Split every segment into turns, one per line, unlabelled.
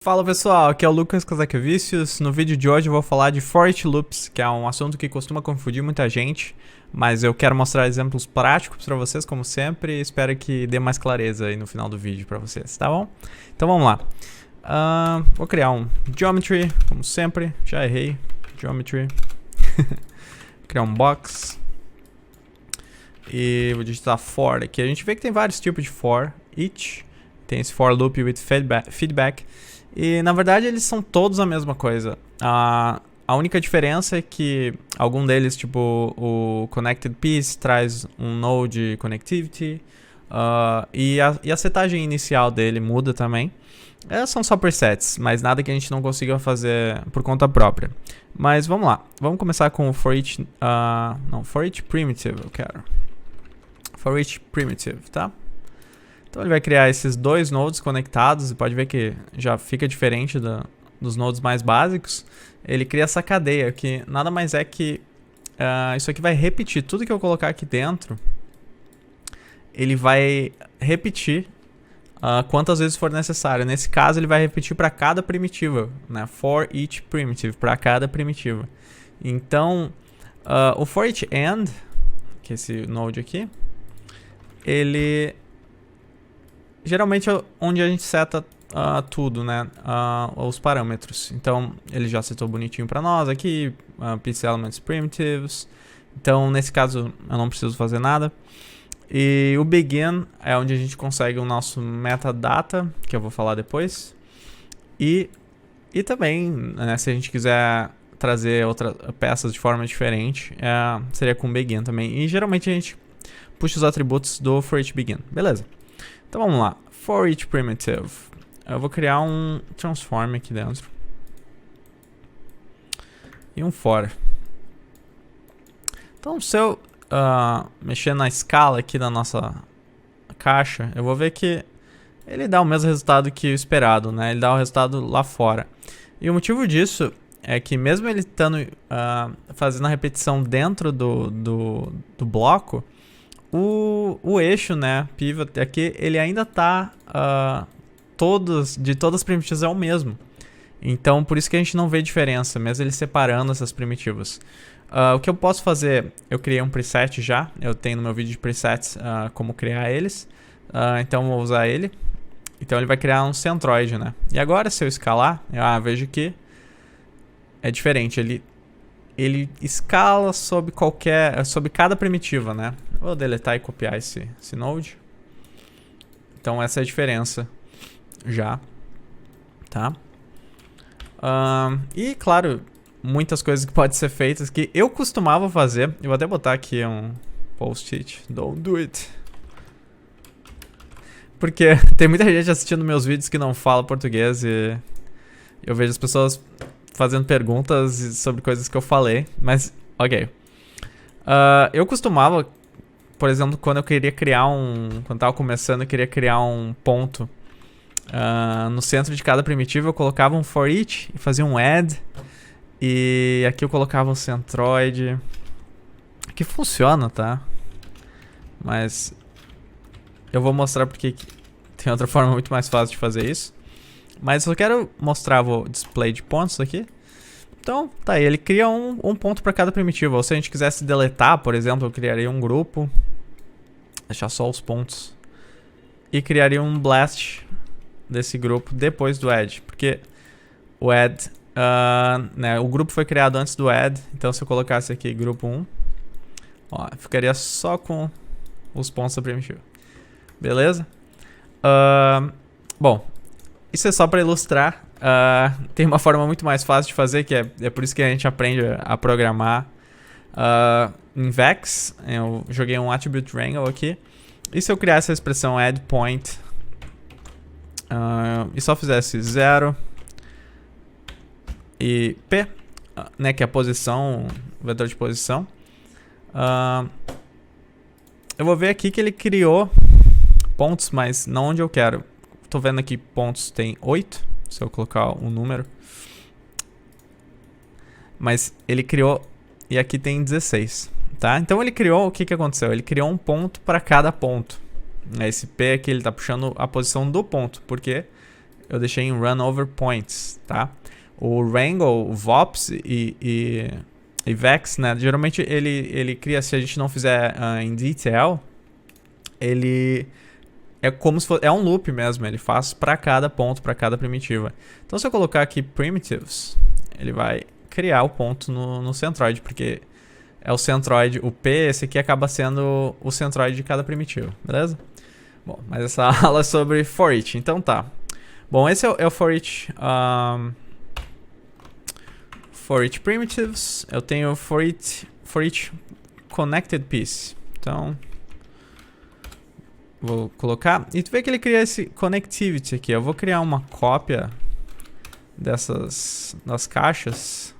Fala pessoal, aqui é o Lucas Kazakevicius. No vídeo de hoje eu vou falar de For Each Loops, que é um assunto que costuma confundir muita gente, mas eu quero mostrar exemplos práticos para vocês, como sempre, e espero que dê mais clareza aí no final do vídeo para vocês, tá bom? Então vamos lá. Vou criar um Geometry, como sempre, já errei, Geometry. Criar um box. E vou digitar for aqui. A gente vê que tem vários tipos de For Each. Tem esse For Loop with feedback. E na verdade eles são todos a mesma coisa. A única diferença é que algum deles, tipo o Connected Piece, traz um Node Connectivity. E a setagem inicial dele muda também. São só presets, mas nada que a gente não consiga fazer por conta própria. Mas vamos lá. Vamos começar com o For Each, For Each Primitive eu quero. For Each Primitive, tá? Então ele vai criar esses dois nodes conectados, e pode ver que já fica diferente dos nodes mais básicos. Ele cria essa cadeia, que nada mais é que isso aqui vai repetir tudo que eu colocar aqui dentro. Ele vai repetir quantas vezes for necessário. Nesse caso ele vai repetir para cada primitiva, né? For each primitive, para cada primitiva. Então o for each end, que é esse node aqui, ele geralmente é onde a gente seta tudo, né? Os parâmetros. Então, ele já setou bonitinho para nós aqui. Piece Elements Primitives. Então, nesse caso, eu não preciso fazer nada. E o Begin é onde a gente consegue o nosso metadata, que eu vou falar depois. E também, né, se a gente quiser trazer outras peças de forma diferente, seria com Begin também. E geralmente a gente puxa os atributos do For Each Begin. Beleza. Então vamos lá, For Each Primitive. Eu vou criar um transform aqui dentro. E um for. Então se eu mexer na escala aqui da nossa caixa, eu vou ver que ele dá o mesmo resultado que o esperado, né? Ele dá o resultado lá fora. E o motivo disso é que mesmo ele estando fazendo a repetição dentro do bloco, o eixo, né, pivot aqui, ele ainda tá de todas as primitivas é o mesmo. Então por isso que a gente não vê diferença, mesmo ele separando essas primitivas. O que eu posso fazer, eu criei um preset já, eu tenho no meu vídeo de presets como criar eles. Então eu vou usar ele. Então ele vai criar um centroide, né. E agora se eu escalar, vejo que é diferente, ele escala sobre cada primitiva, né. Vou deletar e copiar esse node. Então essa é a diferença já, tá? E claro, muitas coisas que podem ser feitas que eu costumava fazer. Eu vou até botar aqui um post-it. Don't do it. Porque tem muita gente assistindo meus vídeos que não fala português e eu vejo as pessoas fazendo perguntas sobre coisas que eu falei. Mas, ok. Eu costumava, por exemplo, quando eu queria criar quando tava começando, eu queria criar um ponto no centro de cada primitiva, eu colocava um for each e fazia um add. E aqui eu colocava um centroid, que funciona, tá? Mas eu vou mostrar porque tem outra forma muito mais fácil de fazer isso. Mas eu quero mostrar o display de pontos aqui. Então, tá aí, ele cria um ponto para cada primitiva. Ou se a gente quisesse deletar, por exemplo, eu criaria um grupo, deixar só os pontos, e criaria um blast desse grupo depois do add, porque o add, né, o grupo foi criado antes do add. Então se eu colocasse aqui grupo 1, ficaria só com os pontos da primitiva. Beleza? Bom, isso é só para ilustrar. Tem uma forma muito mais fácil de fazer, que é por isso que a gente aprende a programar em Vex. Eu joguei um attribute wrangle aqui. E se eu criasse a expressão add point e só fizesse 0 e p, né, que é a posição, o vetor de posição, eu vou ver aqui que ele criou pontos, mas não onde eu quero. Tô vendo aqui pontos tem 8, se eu colocar um número. Mas ele criou, e aqui tem 16, tá? Então ele criou, o que aconteceu? Ele criou um ponto para cada ponto. Esse P aqui ele tá puxando a posição do ponto, porque eu deixei em run over points, tá? O wrangle, o vops e vex, né? Geralmente ele cria, se a gente não fizer em detail, ele é como se fosse, é um loop mesmo, ele faz para cada ponto, para cada primitiva. Então se eu colocar aqui primitives, ele vai criar o ponto no centroid, porque é o centroid, o P, esse aqui acaba sendo o centroid de cada primitiva, beleza? Bom, mas essa aula é sobre for each, então tá. Bom, esse é o for each primitives. Eu tenho for each connected piece. Então, vou colocar. E tu vê que ele cria esse connectivity aqui. Eu vou criar uma cópia das caixas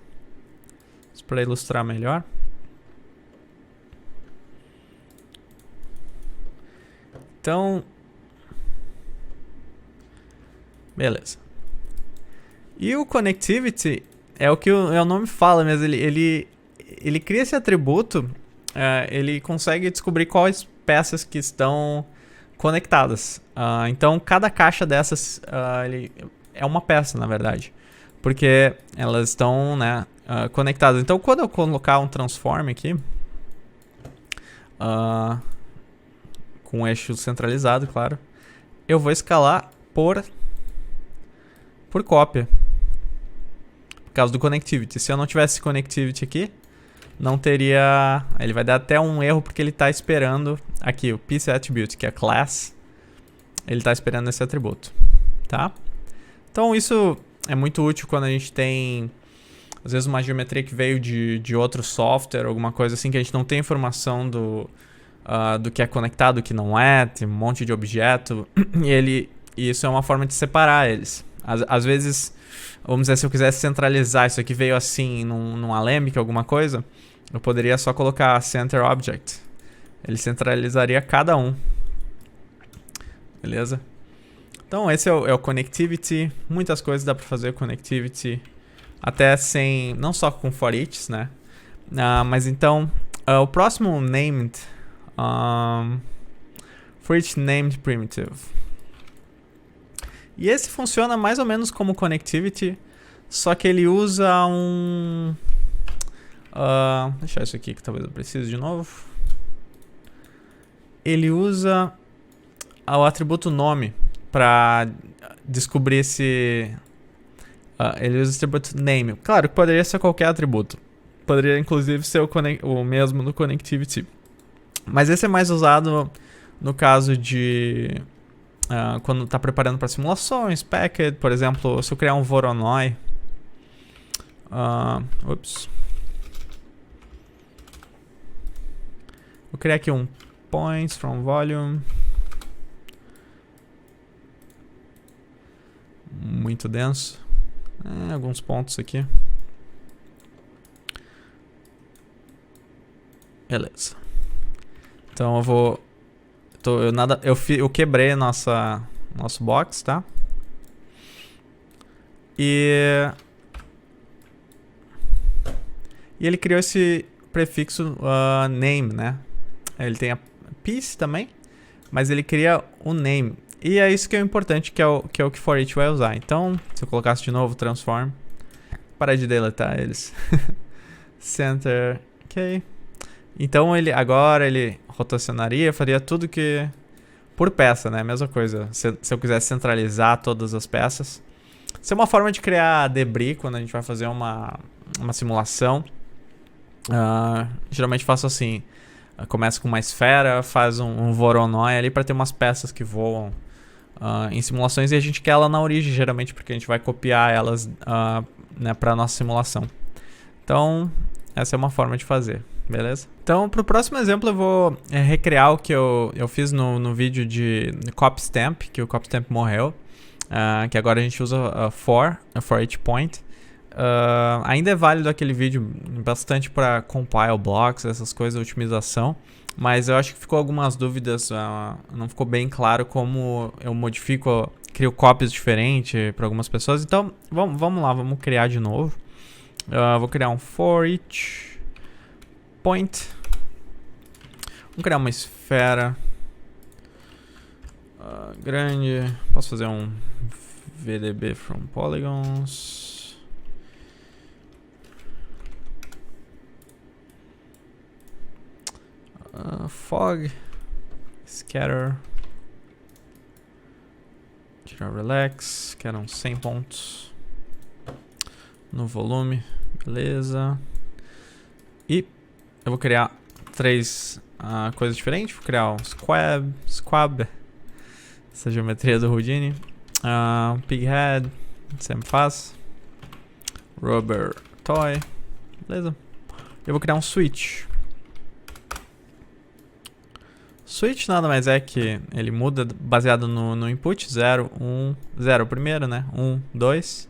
para ilustrar melhor. Então, beleza. E o connectivity é o que o nome fala, mas ele cria esse atributo, ele consegue descobrir quais peças que estão conectadas. Então, cada caixa dessas é uma peça, na verdade, porque elas estão, né, conectadas. Então, quando eu colocar um transform aqui, com o eixo centralizado, claro, eu vou escalar por cópia, por causa do connectivity. Se eu não tivesse connectivity aqui, não teria... Ele vai dar até um erro porque ele está esperando aqui o piece attribute, que é class. Ele está esperando esse atributo, tá? Então isso é muito útil quando a gente tem, às vezes, uma geometria que veio de outro software, alguma coisa assim, que a gente não tem informação do que é conectado, do que não é, tem um monte de objeto, e isso é uma forma de separar eles. Às vezes, vamos dizer, se eu quisesse centralizar, isso aqui veio assim num Alembic, alguma coisa, eu poderia só colocar center object. Ele centralizaria cada um. Beleza? Então esse é o connectivity. Muitas coisas dá para fazer connectivity, até sem, não só com for each, né? Mas então, o próximo named, for each named primitive. E esse funciona mais ou menos como connectivity, só que ele usa um... deixar isso aqui que talvez eu precise de novo. Ele usa o atributo nome para descobrir esse... ele usa o atributo name. Claro que poderia ser qualquer atributo. Poderia inclusive ser o mesmo no connectivity. Mas esse é mais usado no caso de... quando está preparando para simulações, packed, por exemplo, se eu criar um Voronoi, vou criar aqui um points from volume, muito denso, alguns pontos aqui, beleza. Então eu vou eu quebrei nosso box, tá? E ele criou esse prefixo name, né? Ele tem a piece também, mas ele cria o name. E é isso que é importante, que é o que for each vai usar. Então, se eu colocasse de novo transform, para de deletar eles. Center, ok. Então agora ele rotacionaria, faria tudo que... por peça, né? Mesma coisa. Se eu quisesse centralizar todas as peças. Isso é uma forma de criar debris quando a gente vai fazer uma simulação. Geralmente faço assim. Começa com uma esfera, faz um Voronoi ali para ter umas peças que voam em simulações. E a gente quer ela na origem, geralmente, porque a gente vai copiar elas né, para nossa simulação. Então, essa é uma forma de fazer. Beleza? Então, para o próximo exemplo, eu vou recriar o que eu fiz no vídeo de copstamp, que o copstamp morreu, que agora a gente usa for each point. Ainda é válido aquele vídeo bastante para compile blocks, essas coisas, otimização, mas eu acho que ficou algumas dúvidas, não ficou bem claro como eu modifico, crio copies diferentes para algumas pessoas. Então, vamos lá, vamos criar de novo. Vou criar um for each point. Vamos criar uma esfera grande. Posso fazer um VDB from polygons. Fog, scatter, tirar relax, que eram 100 pontos no volume, beleza. E eu vou criar 3 coisas diferentes. Vou criar um squab, essa geometria do Houdini, pig head, sempre faz, rubber toy, beleza. Eu vou criar um switch. Switch nada mais é que ele muda baseado no input 0, 1, 0 primeiro, né? 1, 2.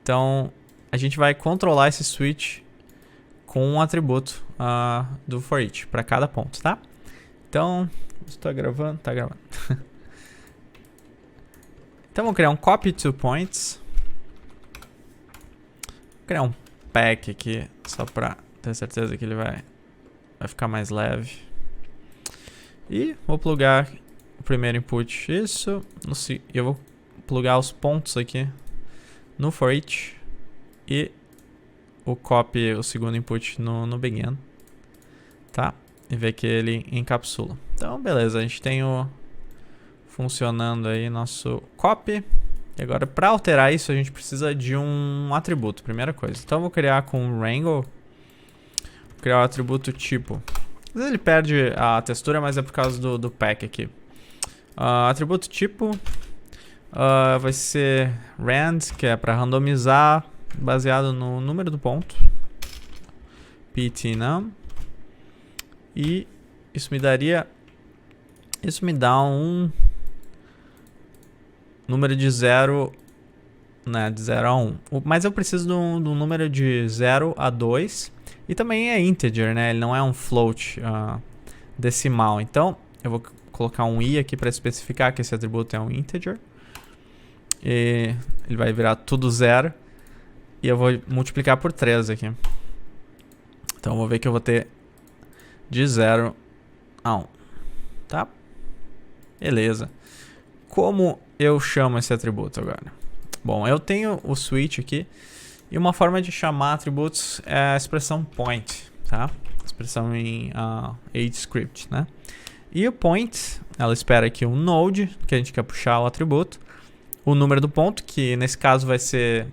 Então a gente vai controlar esse switch com um atributo do for each para cada ponto, tá? Então, estou gravando, tá gravando. Então vou criar um copy to points. Vou criar um pack aqui só para ter certeza que ele vai ficar mais leve. E vou plugar o primeiro input, isso. Eu vou plugar os pontos aqui no for each e o copy, o segundo input no begin, tá? E ver que ele encapsula. Então, beleza, a gente tem o funcionando aí nosso copy. E agora, para alterar isso, a gente precisa de um atributo, primeira coisa. Então, eu vou criar com Wrangle, vou criar o atributo tipo. Às vezes ele perde a textura, mas é por causa do pack aqui. Atributo tipo vai ser rand, que é para randomizar baseado no número do ponto. PT_num. E isso me dá um número de 0, né, de 0 a 1. Mas eu preciso de um número de 0 a 2. E também é integer, né? Ele não é um float decimal. Então, eu vou colocar um i aqui para especificar que esse atributo é um integer. E ele vai virar tudo 0. E eu vou multiplicar por 3 aqui. Então, eu vou ver que eu vou ter de 0 a 1. Tá? Beleza. Como eu chamo esse atributo agora? Bom, eu tenho o switch aqui. E uma forma de chamar atributos é a expressão point, tá? Expressão em AgeScript, né? E o point, ela espera aqui um node, que a gente quer puxar o atributo. O número do ponto, que nesse caso vai ser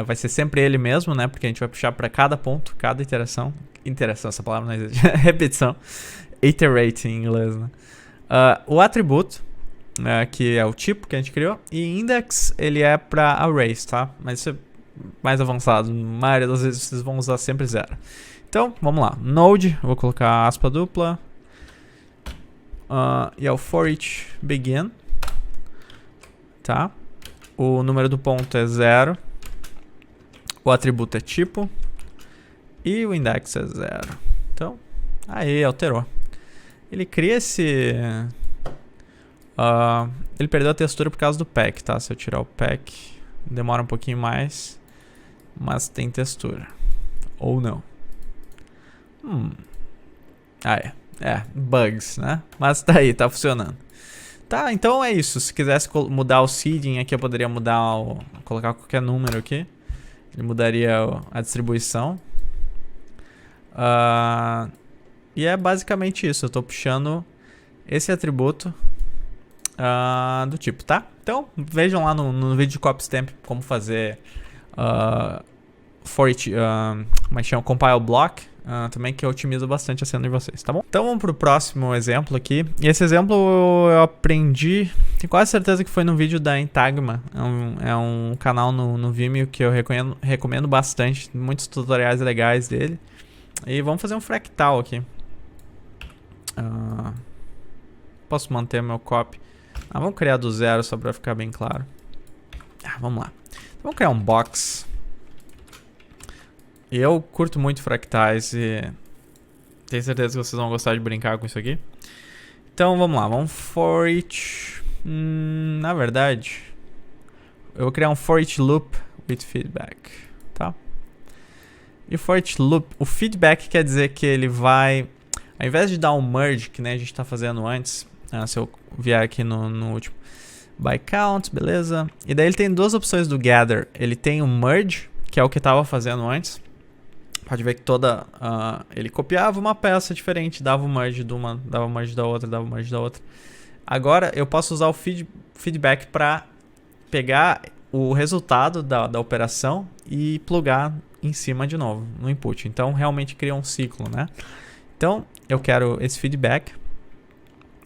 vai ser sempre ele mesmo, né? Porque a gente vai puxar para cada ponto, cada iteração. Iteração, essa palavra não existe. Repetição. Iterate em inglês, né? O atributo, que é o tipo que a gente criou. E index, ele é para arrays, tá? Mas isso é mais avançado, na maioria das vezes vocês vão usar sempre 0. Então, vamos lá, node, vou colocar aspa dupla, e é o for each begin, tá? O número do ponto é 0, o atributo é tipo, e o index é 0. Então, aí, alterou. Ele cria esse... ele perdeu a textura por causa do pack, tá? Se eu tirar o pack, demora um pouquinho mais. Mas tem textura. Ou não. Bugs, né? Mas tá aí, tá funcionando. Tá, então é isso. Se quisesse mudar o seeding aqui, eu poderia colocar qualquer número aqui. Ele mudaria a distribuição. E é basicamente isso. Eu tô puxando esse atributo do tipo, tá? Então, vejam lá no vídeo de copystamp como fazer for each, como é que chama? Compile block, também, que otimiza bastante a cena de vocês, tá bom? Então vamos pro próximo exemplo aqui. E esse exemplo eu aprendi, tenho quase certeza que foi no vídeo da Intagma. É um canal no Vimeo que eu recomendo bastante, muitos tutoriais legais dele. E vamos fazer um fractal aqui. Posso manter meu copy. Vamos criar do 0 só para ficar bem claro. Vamos lá. Então, vamos criar um box. Eu curto muito fractais e tenho certeza que vocês vão gostar de brincar com isso aqui. Então vamos lá, vamos for each. Na verdade, eu vou criar um for each loop with feedback, tá? E o for each loop, o feedback quer dizer que ele vai, ao invés de dar um merge, que nem a gente está fazendo antes, se eu vier aqui no último, by count, beleza. E daí ele tem duas opções do gather. Ele tem o merge, que é o que estava fazendo antes. Pode ver que ele copiava uma peça diferente, dava o merge de uma, dava o merge da outra, dava o merge da outra. Agora eu posso usar o feedback para pegar o resultado da operação e plugar em cima de novo no input. Então realmente cria um ciclo, né? Então eu quero esse feedback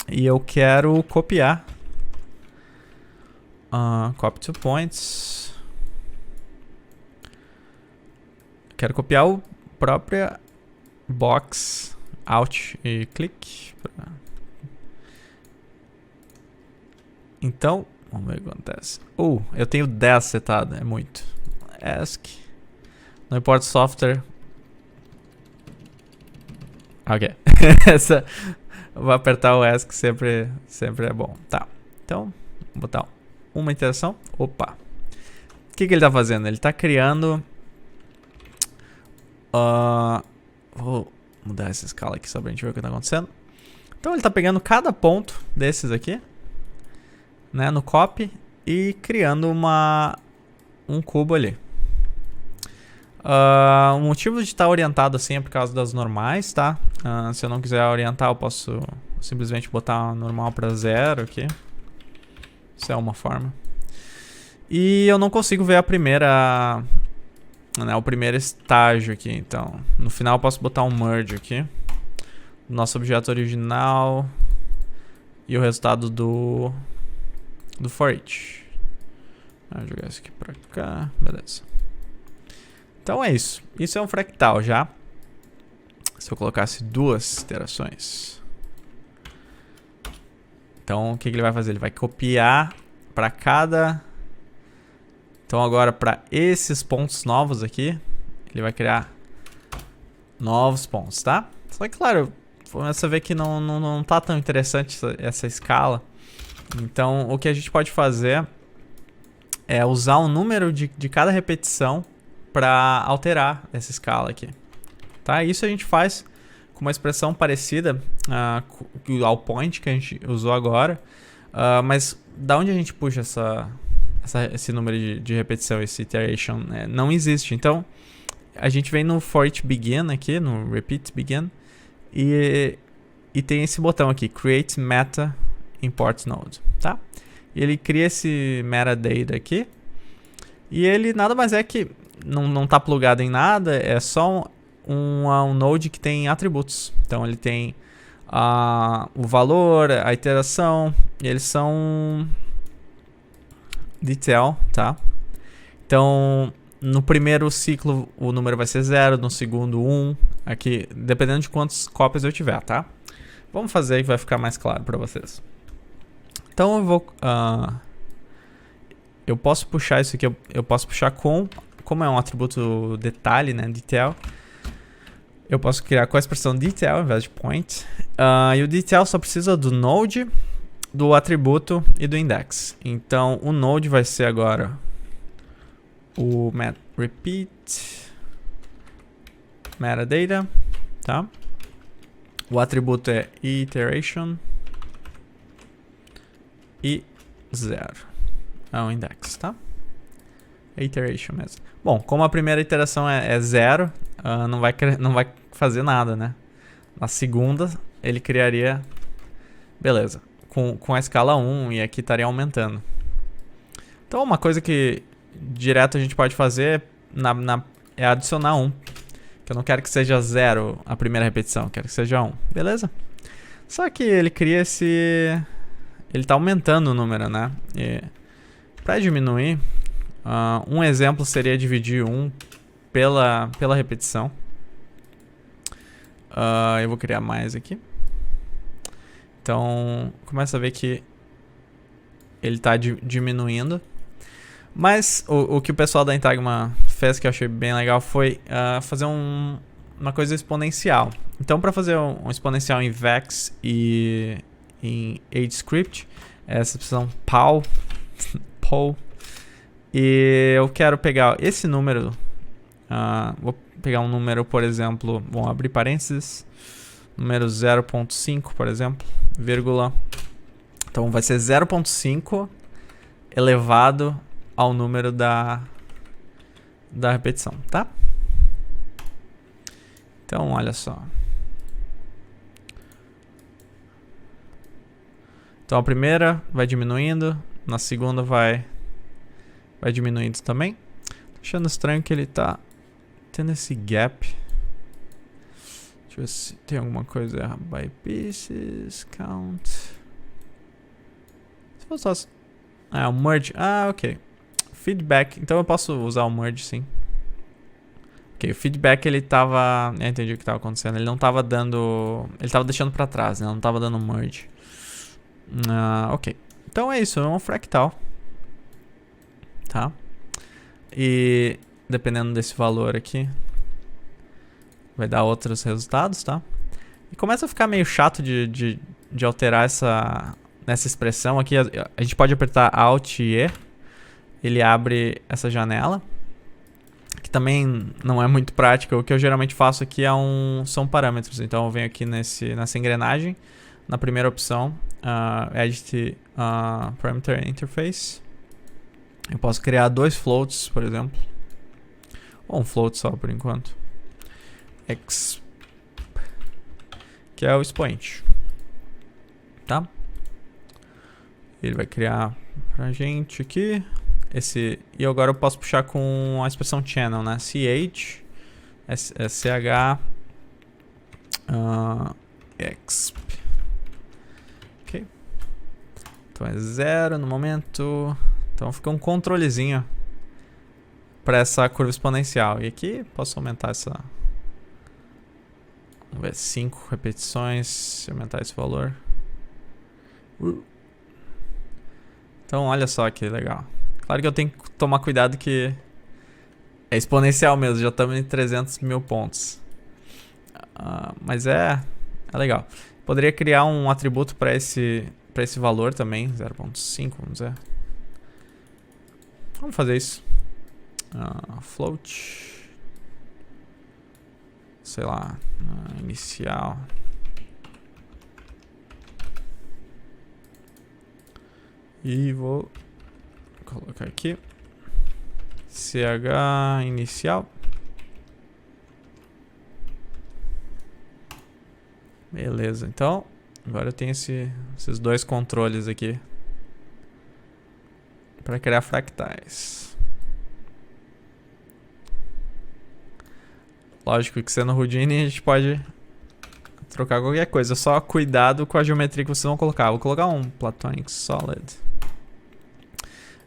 e eu quero copiar. Copy to points. Quero copiar o própria box, Alt e clique. Então, vamos ver o que acontece. Eu tenho 10 setado, é muito. Ask. Não importa o software. Ok. Vou apertar o ask, sempre é bom. Tá. Então, vou botar uma interação. Opa. O que ele está fazendo? Ele está criando... vou mudar essa escala aqui só pra gente ver o que está acontecendo. Então ele está pegando cada ponto desses aqui, né, no copy e criando um cubo ali. O motivo de estar orientado assim é por causa das normais, tá? Se eu não quiser orientar, eu posso simplesmente botar normal para 0 aqui. Isso é uma forma. E eu não consigo ver o primeiro estágio aqui. Então, no final eu posso botar um merge aqui. Nosso objeto original e o resultado do for each. Vou jogar isso aqui pra cá. Beleza. Então é isso. Isso é um fractal já. Se eu colocasse duas iterações. Então o que ele vai fazer? Ele vai copiar para cada... Então agora para esses pontos novos aqui, ele vai criar novos pontos, tá? Só que claro, começa a ver que não tá tão interessante essa escala. Então o que a gente pode fazer é usar o número de cada repetição para alterar essa escala aqui, tá? Isso a gente faz com uma expressão parecida ao point que a gente usou agora, mas da onde a gente puxa esse número de repetição, esse iteration, né? Não existe. Então a gente vem no for each begin aqui, no repeat begin, e tem esse botão aqui, create meta import node, tá? E ele cria esse metadata aqui, e ele nada mais é que não tá plugado em nada, é só um node que tem atributos. Então ele tem o valor, a iteração, e eles são detail, tá? Então no primeiro ciclo o número vai ser 0, no segundo 1, aqui dependendo de quantas cópias eu tiver, tá? Vamos fazer que vai ficar mais claro para vocês. Então eu vou eu posso puxar isso aqui, eu posso puxar como é um atributo detalhe, né, detail. Eu posso criar com a expressão detail ao invés de point. E o detail só precisa do node, do atributo e do index. Então o node vai ser agora o repeat metadata, tá? O atributo é iteration e 0 é o index, tá? É iteration mesmo. Bom, como a primeira iteração é 0, não vai fazer nada, né? Na segunda ele criaria, beleza, com a escala 1 e aqui estaria aumentando. Então uma coisa que direto a gente pode fazer é adicionar 1. Que eu não quero que seja 0 a primeira repetição, eu quero que seja 1, beleza? Só que ele cria ele está aumentando o número, né? E para diminuir, um exemplo seria dividir 1 pela repetição. Eu vou criar mais aqui. Então, começa a ver que ele está diminuindo. Mas o que o pessoal da Intagma fez, que eu achei bem legal, foi fazer uma coisa exponencial. Então, para fazer um exponencial em Vex e em AgeScript, essa opção POW, e eu quero pegar esse número, vou pegar um número, por exemplo, vamos abrir parênteses, número 0.5, por exemplo, vírgula, então vai ser 0.5 elevado ao número da repetição, tá? Então, olha só. Então, a primeira vai diminuindo, na segunda vai diminuindo também. Tô achando estranho que ele tá tendo esse gap. Deixa eu ver se tem alguma coisa errada. By pieces, count. Se fosse só... o merge. Ok. Feedback. Então eu posso usar o merge, sim. Ok, o feedback ele tava... Eu entendi o que tava acontecendo. Ele não tava dando... Ele tava deixando pra trás, né? Não tava dando merge. Ok. Então é isso, é um fractal. Tá? E dependendo desse valor aqui, vai dar outros resultados, tá? E começa a ficar meio chato de alterar nessa expressão aqui. A gente pode apertar Alt e E. Ele abre essa janela. Que também não é muito prático. O que eu geralmente faço aqui são parâmetros. Então eu venho aqui nessa engrenagem. Na primeira opção, Edit Parameter Interface. Eu posso criar 2 floats, por exemplo. Ou um float só por enquanto. Exp, que é o expoente. Tá? Ele vai criar pra gente aqui. E agora eu posso puxar com a expressão channel, né? CH, SH, exp. Ok. Então é 0 no momento. Então fica um controlezinho para essa curva exponencial. E aqui posso aumentar essa... Vamos ver, 5 repetições. Se aumentar esse valor. Então olha só que legal. Claro que eu tenho que tomar cuidado que é exponencial mesmo. Já estamos em 300 mil pontos. Mas é legal. Poderia criar um atributo para esse valor também. 0.5, vamos dizer. Vamos fazer isso. Float. Sei lá. Inicial. E vou colocar aqui. CH inicial. Beleza, então agora eu tenho esses 2 controles aqui para criar fractais. Lógico que sendo Houdini a gente pode trocar qualquer coisa, só cuidado com a geometria que vocês vão colocar. Vou colocar um Platonic Solid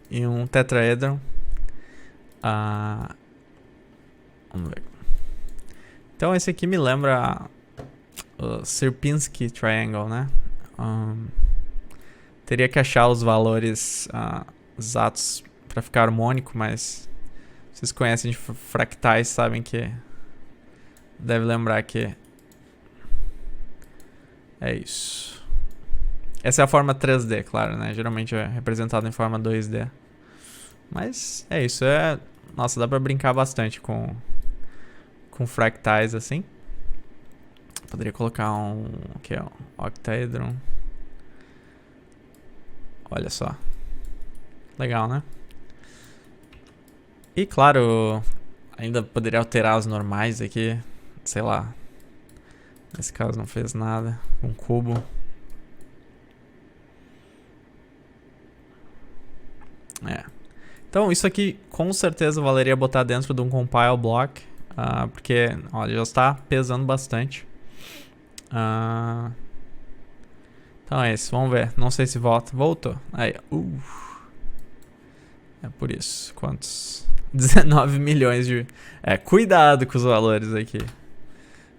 e um tetraedron. Vamos ver. Então esse aqui me lembra o Sierpinski Triangle, né? Teria que achar os valores exatos para ficar harmônico, mas vocês conhecem de fractais, sabem que deve lembrar que é isso. Essa é a forma 3D, claro, né? Geralmente é representado em forma 2D. Mas é isso, nossa, dá pra brincar bastante com fractais assim. Poderia colocar um octaedron. Olha só. Legal, né? E claro, ainda poderia alterar os normais aqui. Sei lá. Nesse caso não fez nada. Um cubo. Então isso aqui com certeza valeria botar dentro de um compile block. Porque, olha, já está pesando bastante. Então é isso, vamos ver. Não sei se volta. Voltou. Aí, é por isso. Quantos? 19 milhões de... cuidado com os valores aqui.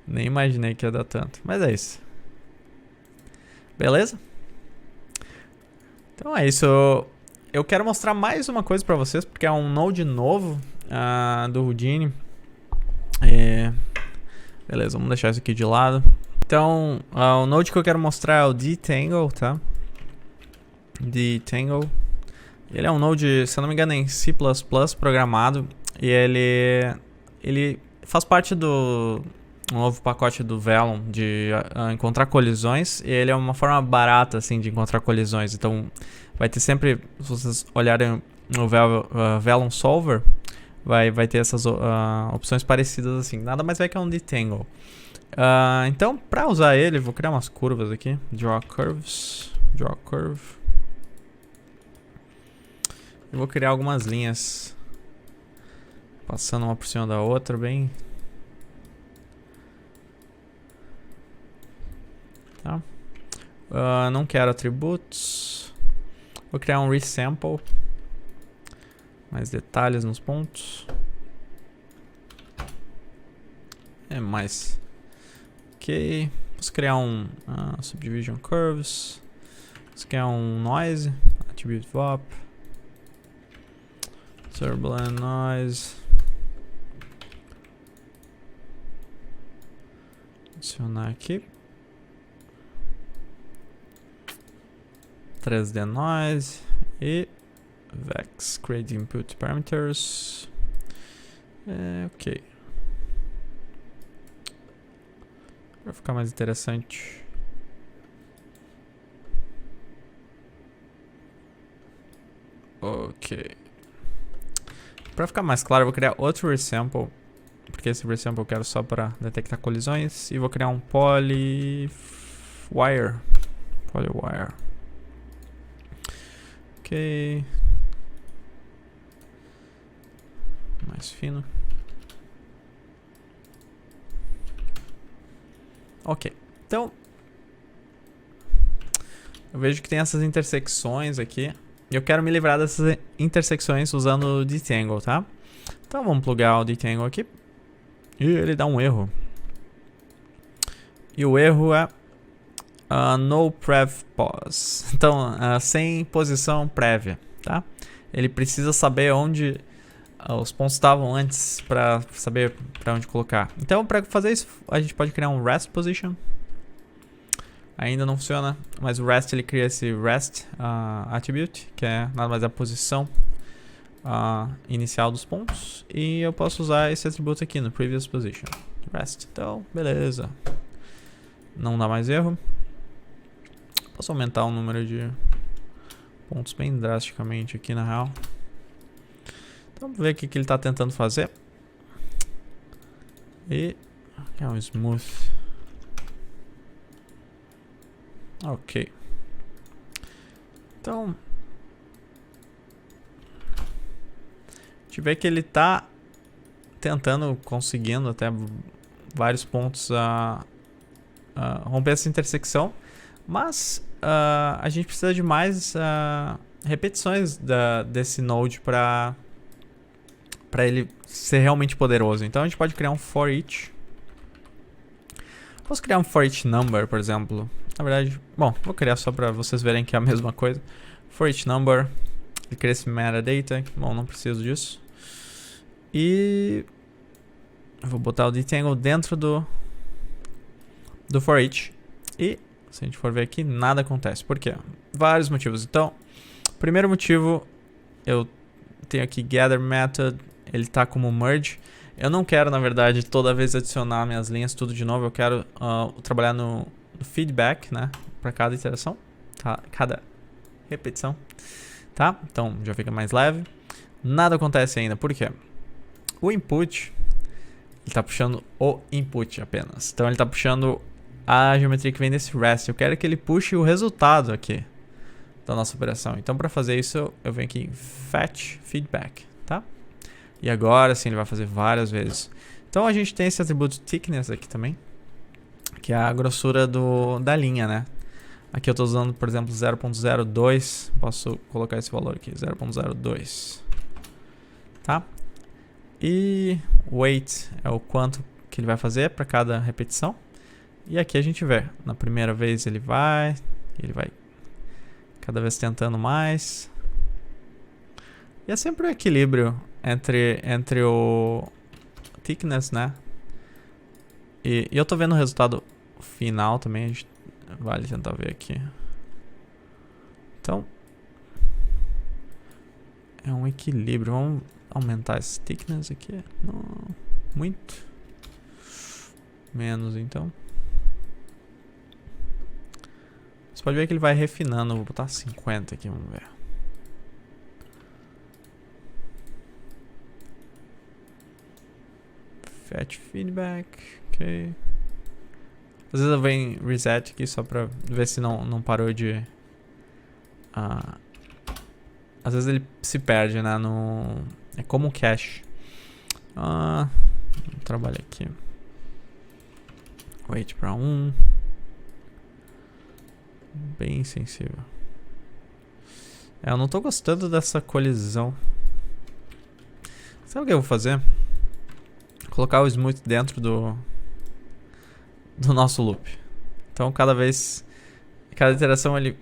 Nem imaginei que ia dar tanto. Mas é isso. Beleza? Então é isso. Eu quero mostrar mais uma coisa pra vocês, porque é um node novo do Houdini. Beleza, vamos deixar isso aqui de lado. Então, o node que eu quero mostrar é o Detangle, tá? Detangle. Ele é um node, se eu não me engano, em C++ programado. E ele faz parte do novo pacote do Vellum de encontrar colisões. E ele é uma forma barata, assim, de encontrar colisões. Então, vai ter sempre, se vocês olharem no Vellum Solver, vai ter essas opções parecidas assim. Nada mais é que um detangle. Então, para usar ele, vou criar umas curvas aqui. Draw curves. Draw curve. Eu vou criar algumas linhas passando uma por cima da outra, bem. Tá? Não quero atributos. Vou criar um resample. Mais detalhes nos pontos. Mais. Ok. Vamos criar um subdivision curves. Vamos criar um noise. Attribute VOP. Turbulent noise. Adicionar aqui. 3D noise. E Vex. Create input parameters. Ok. Para ficar mais interessante. Ok. Para ficar mais claro, eu vou criar outro resample, porque esse resample eu quero só para detectar colisões, e vou criar um polywire. Ok. Mais fino. Ok. Então, eu vejo que tem essas intersecções aqui. E eu quero me livrar dessas intersecções usando o detangle, tá? Então vamos plugar o detangle aqui. E ele dá um erro. E o erro é no prev pause. Então, sem posição prévia, tá? Ele precisa saber onde os pontos estavam antes para saber para onde colocar. Então, para fazer isso, a gente pode criar um rest position. Ainda não funciona, mas o rest ele cria esse rest attribute, que é nada mais a posição inicial dos pontos. E eu posso usar esse atributo aqui no previous position. Rest. Então, beleza. Não dá mais erro. Posso aumentar o número de pontos bem drasticamente aqui na real. Então, vamos ver o que ele está tentando fazer. E é um smooth. Ok. Então, a gente vê que ele está tentando, conseguindo até vários pontos romper essa intersecção, mas a gente precisa de mais repetições desse node para ele ser realmente poderoso. Então a gente pode criar um for each. Posso criar um for each number, por exemplo. Na verdade, bom, vou criar só para vocês verem que é a mesma coisa. For each number, ele cria esse metadata. Bom, não preciso disso. E eu vou botar o detangle dentro do for each. E se a gente for ver aqui, nada acontece. Por quê? Vários motivos. Então, primeiro motivo, eu tenho aqui gather method, ele está como merge. Eu não quero, na verdade, toda vez adicionar minhas linhas tudo de novo. Eu quero trabalhar no feedback, né, para cada iteração, tá? Cada repetição, tá? Então já fica mais leve. Nada acontece ainda. Por quê? O input, ele está puxando o input apenas. Então ele está puxando a geometria que vem desse rest. Eu quero que ele puxe o resultado aqui da nossa operação. Então, para fazer isso, eu venho aqui em fetch feedback, tá? E agora sim ele vai fazer várias vezes. Então a gente tem esse atributo thickness aqui também, que é a grossura da linha, né? Aqui eu estou usando, por exemplo, 0.02. Posso colocar esse valor aqui, 0.02, tá? E weight é o quanto que ele vai fazer para cada repetição. E aqui a gente vê, na primeira vez ele vai cada vez tentando mais. E é sempre um equilíbrio entre o thickness, né? E eu tô vendo o resultado final também, a gente vale tentar ver aqui. Então, é um equilíbrio. Vamos aumentar esse thickness aqui. Não, muito. Menos, então. Você pode ver que ele vai refinando. Vou botar 50 aqui, vamos ver. Fetch feedback, ok. Às vezes eu venho reset aqui só pra ver se não parou de... às vezes ele se perde, né? É como o cache. Trabalho aqui. Wait pra 1. Bem sensível. Eu não tô gostando dessa colisão. Sabe o que eu vou fazer? Colocar o smooth dentro do nosso loop. Então cada iteração ele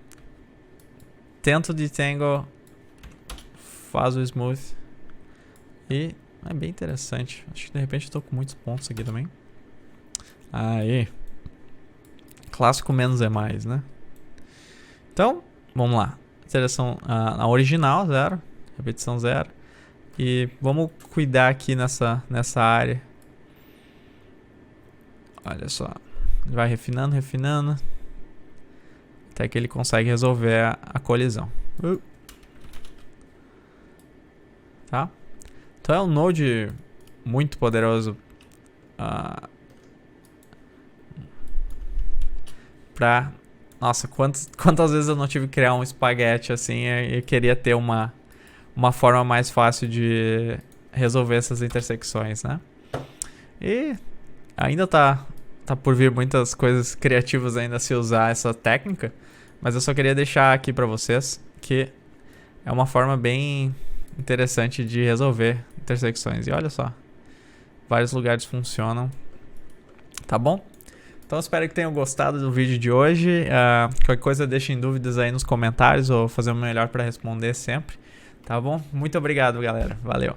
tenta o detangle, faz o smooth e é bem interessante. Acho que de repente eu tô com muitos pontos aqui também. Aí. Clássico menos é mais, né? Então, vamos lá. Iteração na original, 0. Repetição 0. E vamos cuidar aqui nessa área. Olha só. Ele vai refinando, refinando. Até que ele consegue resolver a colisão. Tá? Então é um node muito poderoso pra... Nossa, quantas vezes eu não tive que criar um espaguete assim e queria ter uma forma mais fácil de resolver essas intersecções, né? E ainda tá por vir muitas coisas criativas ainda a se usar essa técnica, mas eu só queria deixar aqui pra vocês que é uma forma bem interessante de resolver intersecções. E olha só, vários lugares funcionam, tá bom? Então espero que tenham gostado do vídeo de hoje. Qualquer coisa deixem dúvidas aí nos comentários, ou fazer o melhor para responder sempre. Tá bom? Muito obrigado, galera. Valeu.